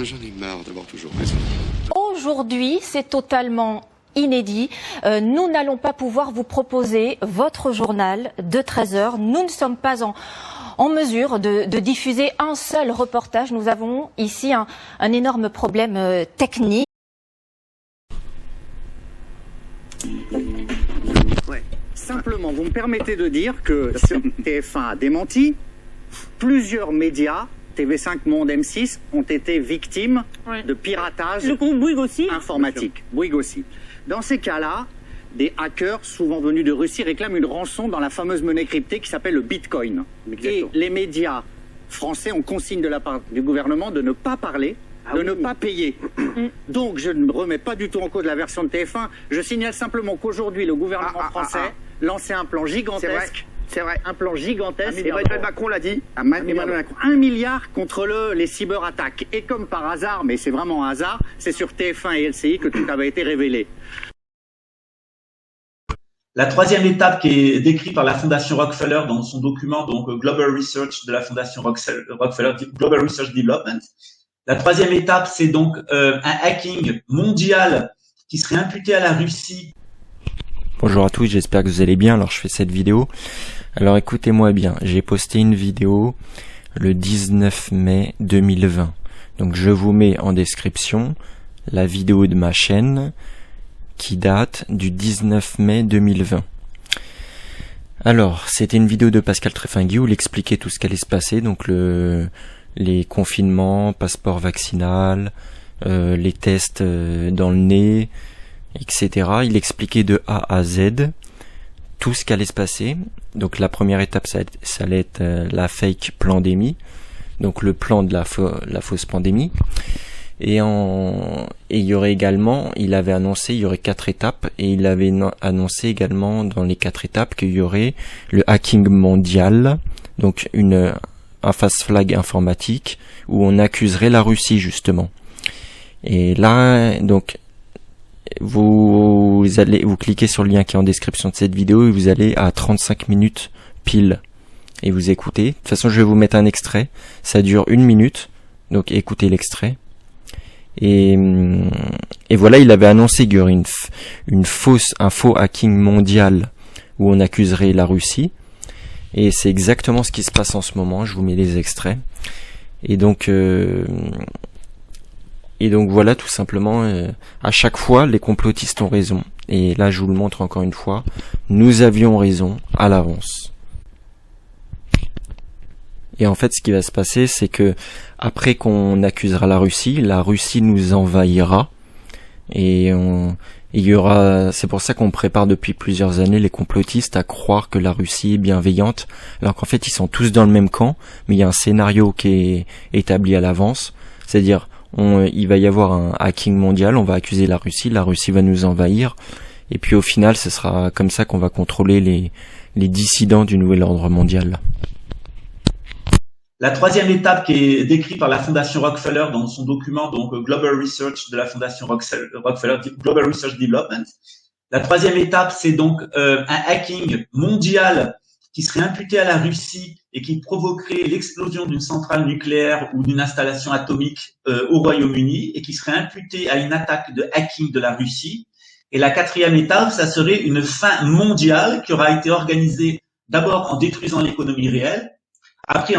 j'en ai marre d'avoir toujours raison. Aujourd'hui, c'est totalement inédit. Nous n'allons pas pouvoir vous proposer votre journal de 13 heures. Nous ne sommes pas en mesure de diffuser un seul reportage. Nous avons ici un énorme problème technique. Ouais. Simplement, vous me permettez de dire que TF1 a démenti, plusieurs médias, TV5 Monde, M6, ont été victimes de piratage Le groupe Bouygues aussi informatique. Bouygues aussi. Dans ces cas-là, des hackers, souvent venus de Russie, réclament une rançon dans la fameuse monnaie cryptée qui s'appelle le Bitcoin. Et les médias français ont consigne de la part du gouvernement de ne pas parler, de ne pas payer. Donc je ne remets pas du tout en cause la version de TF1. Je signale simplement qu'aujourd'hui, le gouvernement français lançait un plan gigantesque. C'est vrai. Un plan gigantesque. Emmanuel Macron l'a dit. Emmanuel Macron. 1 milliard contre les cyberattaques. Et comme par hasard, mais c'est vraiment un hasard, c'est sur TF1 et LCI que tout avait été révélé. La troisième étape qui est décrite par la Fondation Rockefeller dans son document, donc Global Research de la Fondation Rockefeller, Global Research Development. La troisième étape, c'est donc un hacking mondial qui serait imputé à la Russie. Bonjour à tous, j'espère que vous allez bien. Alors je fais cette vidéo. Alors écoutez-moi bien, j'ai posté une vidéo le 19 mai 2020. Donc je vous mets en description la vidéo de ma chaîne qui date du 19 mai 2020. Alors, c'était une vidéo de Pascal Trefingui où il expliquait tout ce qui allait se passer, donc les confinements, passeport vaccinal, les tests dans le nez, etc. Il expliquait de A à Z tout ce qui allait se passer. Donc la première étape, ça allait être la fake pandémie, donc le plan de la fausse pandémie. Et il y aurait également, il avait annoncé, il y aurait 4 étapes, et il avait annoncé également dans les 4 étapes qu'il y aurait le hacking mondial, donc un fast flag informatique où on accuserait la Russie justement. Et là, donc vous cliquez sur le lien qui est en description de cette vidéo et vous allez à 35 minutes pile et vous écoutez. De toute façon, je vais vous mettre un extrait. Ça dure 1 minute, donc écoutez l'extrait. Et voilà, il avait annoncé qu'il y aurait un faux hacking mondial où on accuserait la Russie. Et c'est exactement ce qui se passe en ce moment. Je vous mets les extraits. Et donc voilà, tout simplement, à chaque fois, les complotistes ont raison. Et là, je vous le montre encore une fois. Nous avions raison à l'avance. Et en fait, ce qui va se passer, c'est que après qu'on accusera la Russie nous envahira. Et il y aura, c'est pour ça qu'on prépare depuis plusieurs années les complotistes à croire que la Russie est bienveillante, alors qu'en fait, ils sont tous dans le même camp, mais il y a un scénario qui est établi à l'avance. C'est-à-dire, il va y avoir un hacking mondial, on va accuser la Russie va nous envahir, et puis au final, ce sera comme ça qu'on va contrôler les dissidents du nouvel ordre mondial. La troisième étape qui est décrite par la Fondation Rockefeller dans son document, donc Global Research de la Fondation Rockefeller, Global Research Development. La troisième étape, c'est donc un hacking mondial qui serait imputé à la Russie et qui provoquerait l'explosion d'une centrale nucléaire ou d'une installation atomique au Royaume-Uni et qui serait imputé à une attaque de hacking de la Russie. Et la quatrième étape, ça serait une fin mondiale qui aura été organisée d'abord en détruisant l'économie réelle. Après,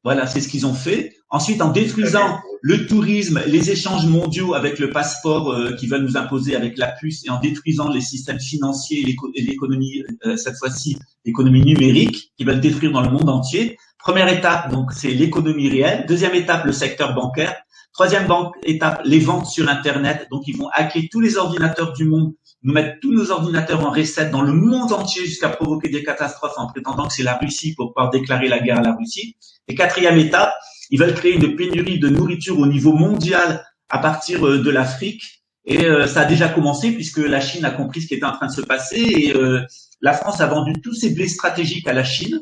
voilà, c'est ce qu'ils ont fait. Ensuite, en détruisant le tourisme, les échanges mondiaux avec le passeport qu'ils veulent nous imposer avec la puce et en détruisant les systèmes financiers et l'économie, cette fois-ci, l'économie numérique qu'ils veulent détruire dans le monde entier. Première étape, donc, c'est l'économie réelle. Deuxième étape, le secteur bancaire. Troisième étape, les ventes sur Internet. Donc, ils vont hacker tous les ordinateurs du monde, nous mettre tous nos ordinateurs en reset dans le monde entier jusqu'à provoquer des catastrophes en prétendant que c'est la Russie pour pouvoir déclarer la guerre à la Russie. Et quatrième étape, ils veulent créer une pénurie de nourriture au niveau mondial à partir de l'Afrique. Et ça a déjà commencé puisque la Chine a compris ce qui était en train de se passer et la France a vendu tous ses blés stratégiques à la Chine.